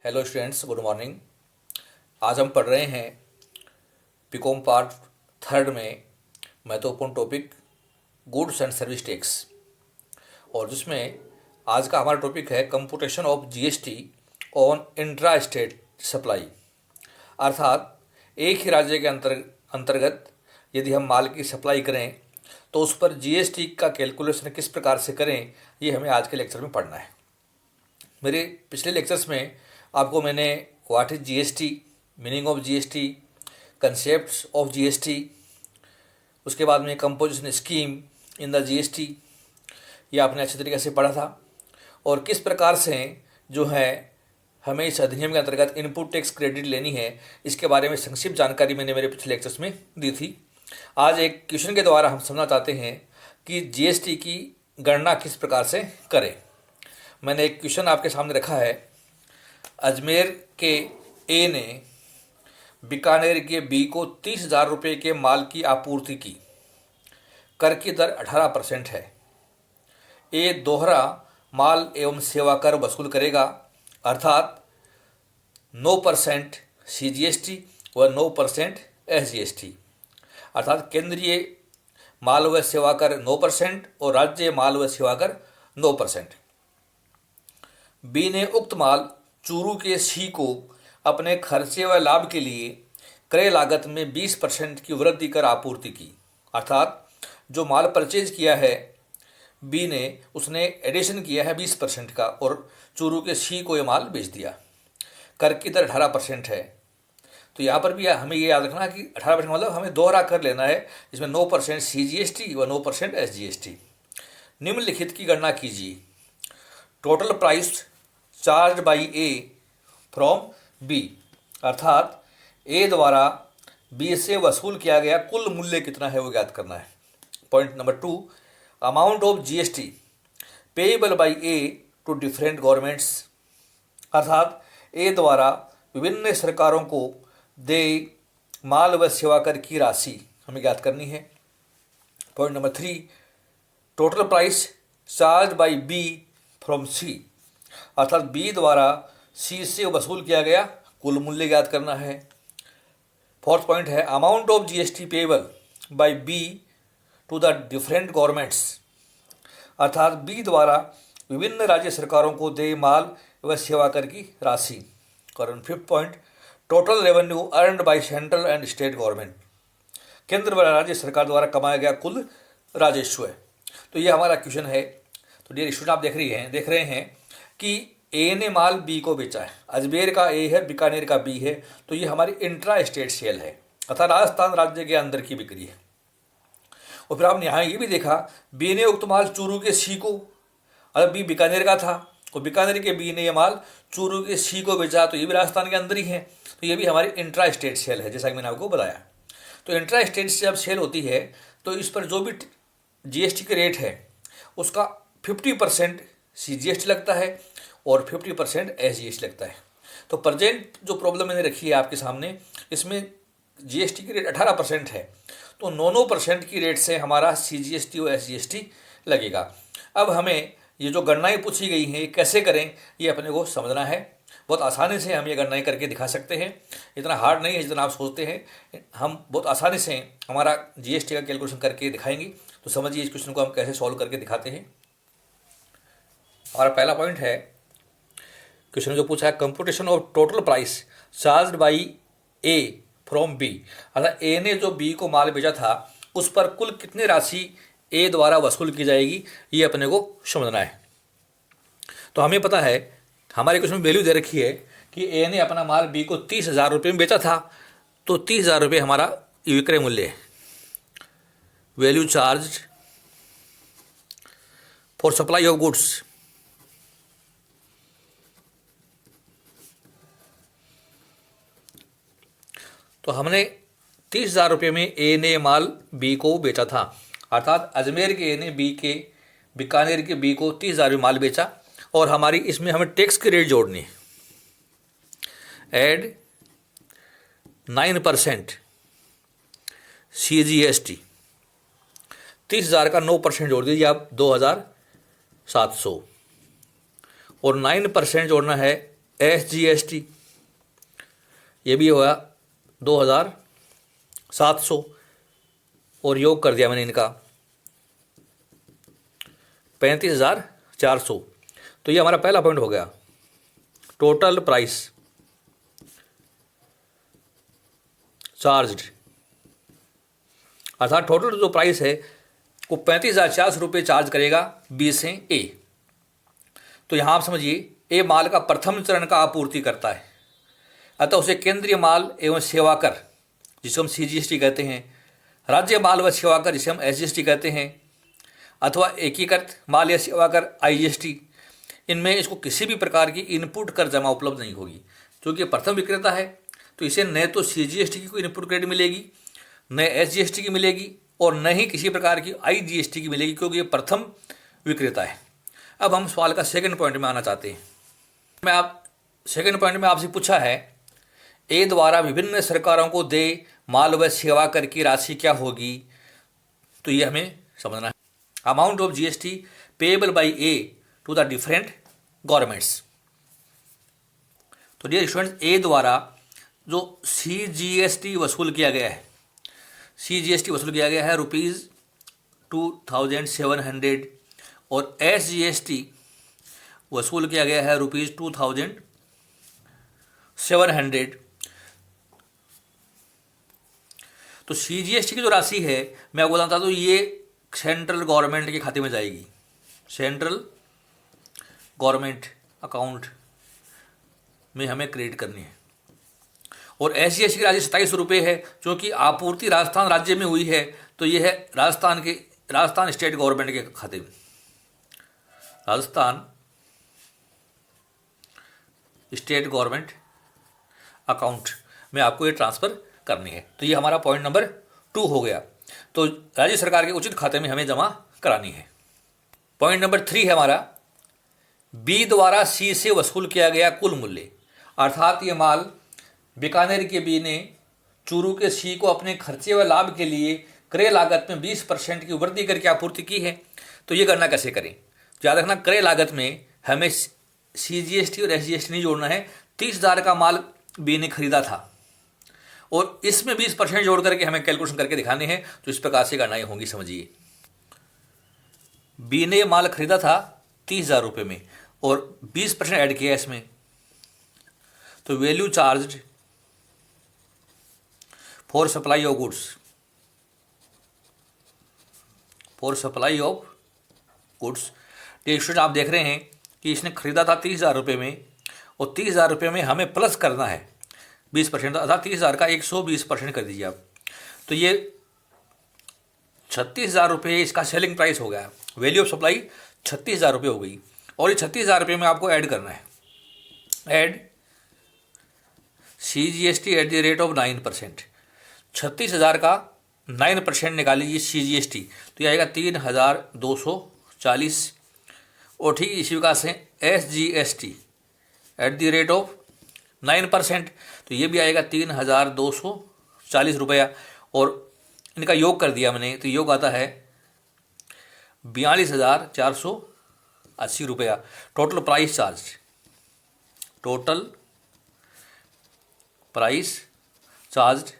Hello students, good morning. आज हम पढ़ रहे हैं बीकॉम पार्ट थर्ड में महत्वपूर्ण topic goods and service tax, और जिसमें आज का हमारा टॉपिक है computation of GST on intra state supply. अर्थात एक ही राज्य के अंतर्गत यदि हम माल की सप्लाई करें तो उस पर जीएसटी का कैलकुलेशन किस प्रकार से करें, ये हमें आज के लेक्चर में पढ़ना है। मेरे पिछले लेक्चर्स में आपको मैंने what is GST, meaning of GST, concepts of GST, उसके बाद में composition scheme in the GST, ये आपने अच्छे तरीके से पढ़ा था। और किस प्रकार से जो है हमें इस अधिनियम के अंतर्गत इनपुट टैक्स क्रेडिट लेनी है, इसके बारे में संक्षिप्त जानकारी मैंने मेरे पिछले लेक्चर्स में दी थी। आज एक क्वेश्चन के द्वारा हम समझना चाहते हैं कि जीएसटी की गणना किस प्रकार से करें। मैंने एक क्वेश्चन आपके सामने रखा है। अजमेर के ए ने बीकानेर के बी को 30,000 रुपये के माल की आपूर्ति की। कर की दर 18% है। ए दोहरा माल एवं सेवा कर वसूल करेगा, अर्थात 9% सीजीएसटी व 9% एसजीएसटी। अर्थात केंद्रीय माल व सेवा कर 9% और राज्य माल व सेवा कर 9%। बी ने उक्त माल चूरू के सी को अपने खर्चे व लाभ के लिए क्रय लागत में 20% की वृद्धि कर आपूर्ति की। अर्थात जो माल परचेज किया है बी ने, उसने एडिशन किया है 20% का और चूरू के सी को ये माल बेच दिया। कर की दर 18% है। तो यहाँ पर भी हमें ये याद रखना कि 18% मतलब हमें दोहरा कर लेना है, इसमें 9% सीजीएसटी व 9% एसजीएसटी। निम्नलिखित की गणना कीजिए। Total price charge by A from B, अर्थात ए द्वारा बी से वसूल किया गया कुल मूल्य कितना है वो ज्ञात करना है। Point number 2, amount of GST payable by A to different governments, अर्थात ए द्वारा विभिन्न सरकारों को दे माल व सेवा कर की राशि हमें ज्ञात करनी है। Point number 3, total price charge by B from C, अर्थात बी द्वारा सी से वसूल किया गया कुल मूल्य ज्ञात करना है। फोर्थ पॉइंट है amount of GST payable by B to the different governments, अर्थात बी द्वारा विभिन्न राज्य सरकारों को दे माल व सेवा कर की राशि। और fifth point, total revenue earned by central and state government, केंद्र व राज्य सरकार द्वारा कमाया गया कुल राजस्व है। तो ये हमारा क्वेश्चन है। तो डियर स्टूडेंट, आप देख रहे हैं कि ए ने माल बी को बेचा है। अजमेर का ए है, बीकानेर का बी है, तो ये हमारी इंट्रा स्टेट सेल है, अर्थात राजस्थान राज्य के अंदर की बिक्री है। और फिर आपने यहाँ ये भी देखा, बी ने उक्त माल चूरू के सी को, अगर बी बीकानेर का था और बीकानेर के बी ने ये माल चूरू के सी को बेचा, तो ये भी राजस्थान के अंदर ही है। तो ये भी हमारी इंट्रा स्टेट सेल है, जैसा कि मैंने आपको बताया। तो इंट्रा स्टेट से जब सेल होती है तो इस पर जो भी जीएसटी के रेट है उसका 50% सीजीएसटी लगता है और 50% एसजीएसटी लगता है। तो प्रेजेंट जो प्रॉब्लम मैंने रखी है आपके सामने, इसमें जीएसटी की रेट 18% है, तो 9% की रेट से हमारा सीजीएसटी और एसजीएसटी लगेगा। अब हमें ये जो गणनाएं पूछी गई हैं ये कैसे करें, ये अपने को समझना है। बहुत आसानी से हम ये गणनाएं करके दिखा सकते हैं। इतना हार्ड नहीं है जितना आप सोचते हैं। हम बहुत आसानी से हमारा जीएसटी का कैलकुलेशन करके दिखाएंगे। तो समझिए इस क्वेश्चन को हम कैसे सॉल्व करके दिखाते हैं। हमारा पहला पॉइंट है, क्वेश्चन जो पूछा है computation of total price charged by A from B, अर्थात ए ने जो बी को माल बेचा था उस पर कुल कितनी राशि ए द्वारा वसूल की जाएगी, ये अपने को समझना है। तो हमें पता है, हमारे क्वेश्चन में वैल्यू दे रखी है कि ए ने अपना माल बी को 30,000 रुपये में बेचा था, तो 30,000 रुपये हमारा विक्रय मूल्य है। Value charge for supply of goods, तो हमने 30,000 रुपये में ए ने माल बी को बेचा था, अर्थात अजमेर के ए ने बीकानेर के बी को 30,000 में माल बेचा। और हमारी इसमें हमें टैक्स की रेट जोड़नी है। एड 9% सीजीएसटी, 30,000 का 9% जोड़ दीजिए आप, 2,700, और 9% जोड़ना है SGST ये भी होगा 2700 और योग कर दिया मैंने इनका 35,400। तो ये हमारा पहला पॉइंट हो गया। टोटल प्राइस चार्ज्ड, अर्थात टोटल जो प्राइस है वो 35,400 रुपये चार्ज करेगा बी से ए। तो यहाँ आप समझिए ए माल का प्रथम चरण का आपूर्ति करता है, अतः उसे केंद्रीय माल एवं सेवा कर जिसे हम CGST कहते हैं, राज्य माल व सेवा कर जिसे हम SGST कहते हैं, अथवा एकीकृत माल या सेवा कर IGST, इनमें इसको किसी भी प्रकार की इनपुट कर जमा उपलब्ध नहीं होगी। क्योंकि प्रथम विक्रेता है तो इसे न तो CGST की कोई इनपुट क्रेडिट मिलेगी, न SGST की मिलेगी और न ही किसी प्रकार की IGST की मिलेगी, क्योंकि ये प्रथम विक्रेता है। अब हम सवाल का सेकंड पॉइंट में आना चाहते हैं। सेकंड पॉइंट में आपसे पूछा है ए द्वारा विभिन्न सरकारों को दे माल व सेवा कर की राशि क्या होगी। तो ये हमें समझना है। Amount of GST payable by A to the different governments. तो डियर स्टूडेंट्स, ए द्वारा जो CGST वसूल किया गया है, CGST वसूल किया गया है ₹2700 और SGST वसूल किया गया है ₹2700। तो CGST की जो राशि है मैं आपको बताता हूँ, ये सेंट्रल गवर्नमेंट के खाते में जाएगी, सेंट्रल गवर्नमेंट अकाउंट में हमें क्रेडिट करनी है। और SGST की राशि 2700 रुपये है, क्योंकि आपूर्ति राजस्थान राज्य में हुई है तो यह है राजस्थान स्टेट गवर्नमेंट के खाते में, राजस्थान स्टेट गवर्नमेंट अकाउंट में आपको ये ट्रांसफ़र करनी है। तो ये हमारा पॉइंट नंबर 2 हो गया। तो राज्य सरकार के उचित खाते में हमें जमा करानी है। पॉइंट नंबर 3 है हमारा बी द्वारा सी से वसूल किया गया कुल मूल्य, अर्थात ये माल बीकानेर के बी ने चूरू के सी को अपने खर्चे व लाभ के लिए क्रय लागत में 20% की वृद्धि करके आपूर्ति की है। तो ये गणना कैसे करें? याद रखना, क्रय लागत में हमें CGST और SGST नहीं जोड़ना है। 30,000 का माल बी ने खरीदा था और इसमें 20% जोड़ करके हमें कैलकुलेशन करके दिखाने हैं। तो इस प्रकार से गणनाएं होंगी। समझिए, बी ने माल खरीदा था 30,000 रुपये में और 20% ऐड किया इसमें, तो value charge for supply of goods, for supply of goods. Student, आप देख रहे हैं कि इसने खरीदा था 30,000 रुपये में और 30,000 रुपये में हमें प्लस करना है 20%, अर्थात 30,000 का 120% कर दीजिए आप। तो ये 36,000 रुपये इसका सेलिंग प्राइस हो गया। वैल्यू ऑफ सप्लाई 36,000 रुपये हो गई और ये 36,000 रुपये में आपको ऐड करना है, add CGST at the rate of 9%। 36,000 का 9% निकाल लीजिए CGST, तो ये आएगा 3,240। और ठीक इसी प्रकार से SGST at the rate of 9%, तो ये भी आएगा 3,240 रुपया। और इनका योग कर दिया मैंने, तो योग आता है 42,480 रुपया। Total price charge, total price charge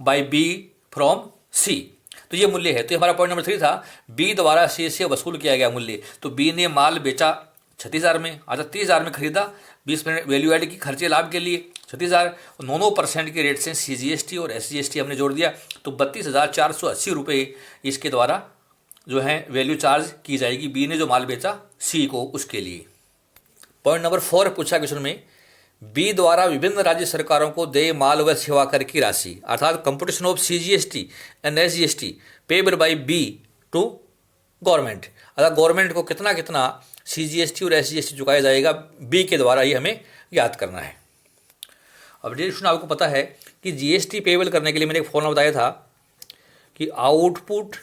by B from C. तो ये मूल्य है। तो हमारा पॉइंट नंबर 3 था, बी द्वारा सी से वसूल किया गया मूल्य। तो बी ने माल बेचा 36,000 में, अर्थात 30,000 में खरीदा, 20% वैल्यू एड की खर्चे लाभ के लिए 36,000, 9% के रेट से CGST और SGST हमने जोड़ दिया, तो 32,480 रुपये इसके द्वारा जो है वैल्यू चार्ज की जाएगी बी ने जो माल बेचा सी को, उसके लिए। पॉइंट नंबर 4 पूछा क्वेश्चन में, बी द्वारा विभिन्न राज्य सरकारों को देय माल व सेवा कर की राशि, अर्थात competition of CGST and SGST payable by B to government, अर्थात गवर्नमेंट को कितना कितना CGST और SGST चुकाया जाएगा बी के द्वारा, ये हमें याद करना है। अब डियर आपको पता है कि GST पेबल करने के लिए मैंने एक फॉर्मूला बताया था कि आउटपुट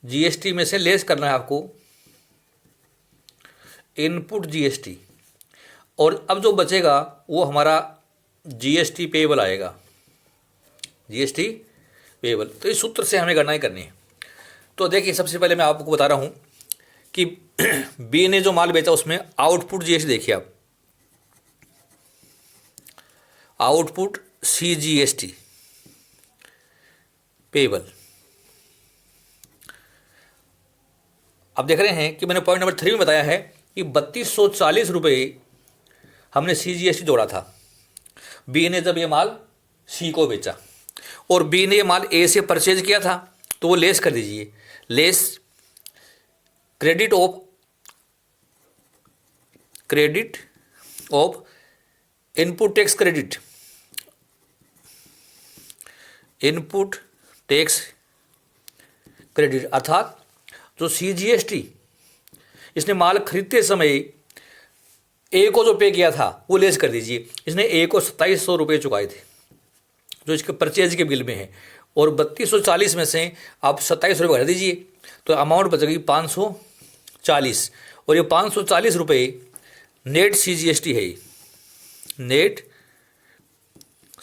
GST में से लेस करना है आपको इनपुट GST, और अब जो बचेगा वो हमारा GST पेबल आएगा, GST पेबल। तो इस सूत्र से हमें गणनाएं करनी है। तो देखिए, सबसे पहले मैं आपको बता रहा हूँ कि बी ने जो माल बेचा उसमें आउटपुट जीएसटी देखिए आप, आउटपुट सीजीएसटी पेबल। आप देख रहे हैं कि मैंने पॉइंट नंबर 3 में बताया है कि 3240 रुपये हमने सीजीएसटी जोड़ा था बी ने जब ये माल सी को बेचा, और बी ने ये माल ए से परचेज किया था, तो वो लेस कर दीजिए, less credit of input tax credit, input tax credit, अर्थात जो सीजीएसटी इसने माल खरीदते समय ए को जो पे किया था वो लेस कर दीजिए। इसने ए को 2700 रुपये चुकाए थे जो इसके परचेज के बिल में है, और 3240 में से आप 27 रुपये घटा दीजिए तो अमाउंट बचेगी 540, और ये 540 रुपये नेट सीजीएसटी है, net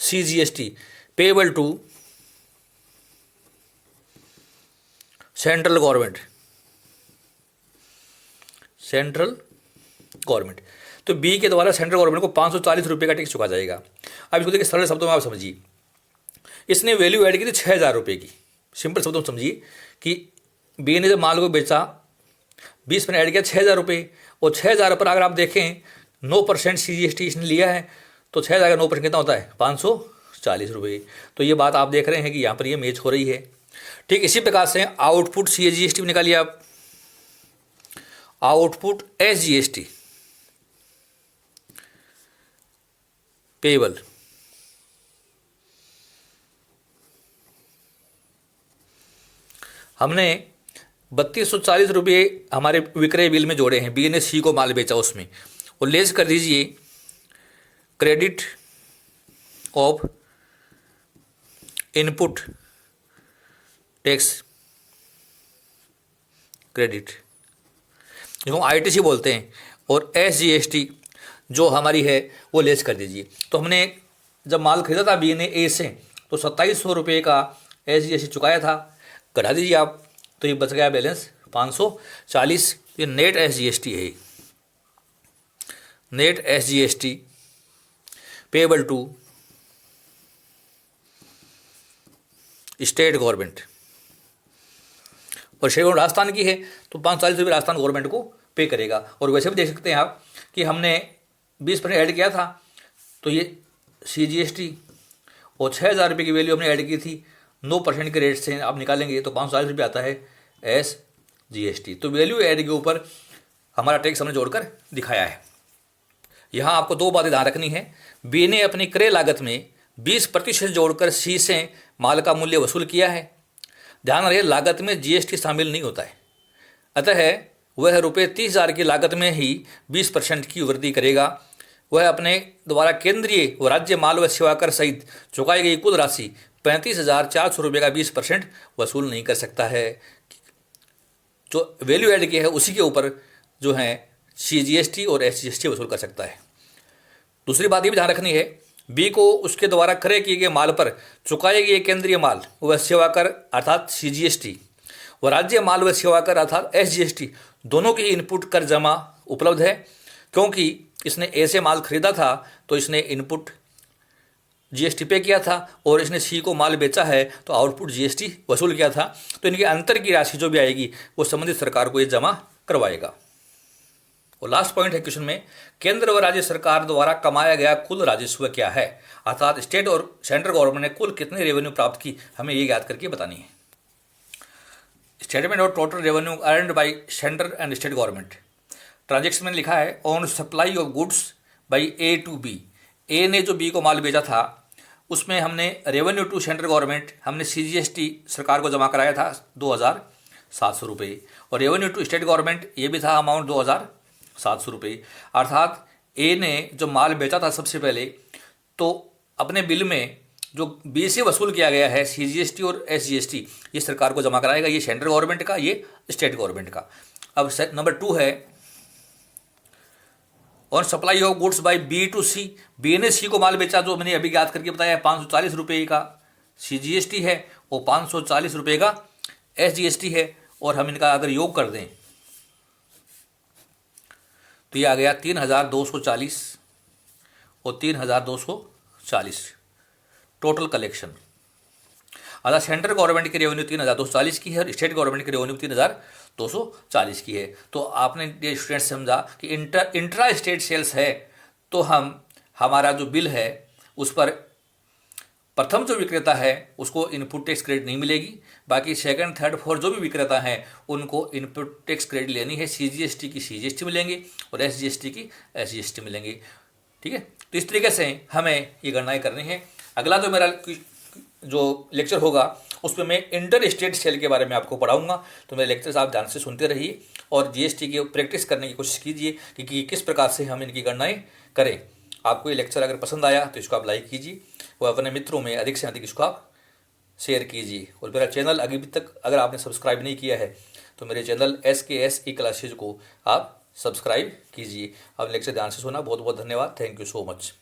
CGST payable to central government, central government. तो बी के द्वारा सेंट्रल गवर्नमेंट को 540 रुपये का टैक्स चुका जाएगा। अब इसको देखिए सरल शब्दों में आप समझिए, इसने वैल्यू ऐड की थी 6000 रुपये की। सिंपल शब्दों में समझिए कि बी ने जब माल को बेचा 20% ऐड किया 6000 रुपये, और 6000 पर अगर आप देखें 9% सीजीएसटी इसने लिया है, तो 6000 का 9% कितना होता है 540 रुपये। तो ये बात आप देख रहे हैं कि यहाँ पर ये मैच हो रही है। ठीक इसी प्रकार से आउटपुट सीजीएसटी निकालिए आप, आउटपुट एसजीएसटी पेबल, हमने 3240 रुपये हमारे विक्रय बिल में जोड़े हैं, बी ने सी को माल बेचा उसमें, और लेस कर दीजिए credit of input tax credit, जो हम आईटीसी बोलते हैं, और एसजीएसटी जो हमारी है वो लेस कर दीजिए। तो हमने जब माल खरीदा था बी ने ए से, तो 2700 रुपये का एसजीएसटी चुकाया था, घटा दीजिए आप, तो ये बच गया बैलेंस 540। ये नेट एसजीएसटी है, net SGST payable to state government, और स्टेट गवर्नमेंट राजस्थान की है तो 540 रुपये राजस्थान गवर्नमेंट को पे करेगा। और वैसे भी देख सकते हैं आप कि हमने 20% ऐड किया था, तो ये सीजीएसटी और 6000 रुपये की वैल्यू हमने ऐड की थी, 9% के रेट से आप निकालेंगे तो 540 रुपये आता है एसजीएसटी। तो वैल्यू ऐड के ऊपर हमारा टैक्स हमने जोड़कर दिखाया है। यहाँ आपको 2 बातें ध्यान रखनी है। बी ने अपनी क्रय लागत में 20% जोड़कर सी से माल का मूल्य वसूल किया है। ध्यान रहे लागत में जीएसटी शामिल नहीं होता है, अतः वह रुपये 30,000 की लागत में ही 20% की वृद्धि करेगा। वह अपने द्वारा केंद्रीय व राज्य माल व सेवा कर सहित चुकाई गई कुल राशि 35,400 रुपये का 20% वसूल नहीं कर सकता है। जो वैल्यू ऐड की है उसी के ऊपर जो है सीजीएसटी और एसजीएसटी वसूल कर सकता है। दूसरी बात ये भी ध्यान रखनी है, बी को उसके द्वारा क्रय किए गए माल पर चुकाए गए केंद्रीय माल व सेवा कर अर्थात सीजीएसटी व राज्य माल व सेवा कर अर्थात एसजीएसटी दोनों की इनपुट कर जमा उपलब्ध है। क्योंकि इसने ए से माल खरीदा था तो इसने इनपुट जीएसटी पे किया था, और इसने सी को माल बेचा है तो आउटपुट जीएसटी वसूल किया था। तो इनके अंतर की राशि जो भी आएगी वो संबंधित सरकार को ये जमा करवाएगा। और लास्ट पॉइंट है क्वेश्चन में, केंद्र व राज्य सरकार द्वारा कमाया गया कुल राजस्व क्या है, अर्थात स्टेट और सेंट्रल गवर्नमेंट ने कुल कितनी रेवेन्यू प्राप्त की, हमें ये याद करके बतानी है। Statement of total revenue earned by central and state government. Transaction में लिखा है on supply of goods by A to B. A ने जो बी को माल बेचा था उसमें हमने रेवेन्यू टू सेंट्रल गवर्नमेंट हमने सीजीएसटी सरकार को जमा कराया था 2,700 रुपये, और रेवेन्यू टू स्टेट गवर्नमेंट ये भी था अमाउंट 2,700 रुपये। अर्थात ए ने जो माल बेचा था सबसे पहले तो अपने बिल में जो बी से वसूल किया गया है सीजीएसटी और एसजीएसटी ये सरकार को जमा कराएगा, ये सेंट्रल गवर्नमेंट का, ये स्टेट गवर्नमेंट का। अब नंबर 2 है और supply of goods by B to C. B ने सी को माल बेचा जो मैंने अभी याद करके बताया 540 रुपये का सीजीएसटी है और 540 रुपये का एसजीएसटी है, और हम इनका अगर योग कर दें तो ये आ गया 3,240 और 3,240 टोटल कलेक्शन। अतः सेंट्रल गवर्नमेंट की रेवेन्यू 3,240 की है और स्टेट गवर्नमेंट की रेवेन्यू 3,240 की है। तो आपने ये स्टूडेंट समझा कि इंट्रा स्टेट सेल्स है तो हमारा जो बिल है उस पर प्रथम जो विक्रेता है उसको इनपुट टैक्स क्रेडिट नहीं मिलेगी, बाकी सेकंड थर्ड फोर्थ जो भी विक्रेता हैं उनको इनपुट टैक्स क्रेडिट लेनी है। CGST की CGST मिलेंगी और SGST की SGST मिलेंगी। ठीक है, तो इस तरीके से हमें ये गणनाएं करनी है। अगला जो मेरा जो लेक्चर होगा उसमें मैं इंटर स्टेट सेल के बारे में आपको पढ़ाऊंगा। तो मेरे लेक्चर्स आप ध्यान से सुनते रहिए और GST की प्रैक्टिस करने की कोशिश कीजिए कि किस प्रकार से हम इनकी गणनाएं करें। आपको ये लेक्चर अगर पसंद आया तो इसको आप लाइक कीजिए और अपने मित्रों में अधिक से अधिक इसको आप शेयर कीजिए। और मेरा चैनल अभी तक अगर आपने सब्सक्राइब नहीं किया है तो मेरे चैनल SKS ई क्लासेज को आप सब्सक्राइब कीजिए। आप लेक्चर ध्यान से सुना, बहुत बहुत धन्यवाद। Thank you so much.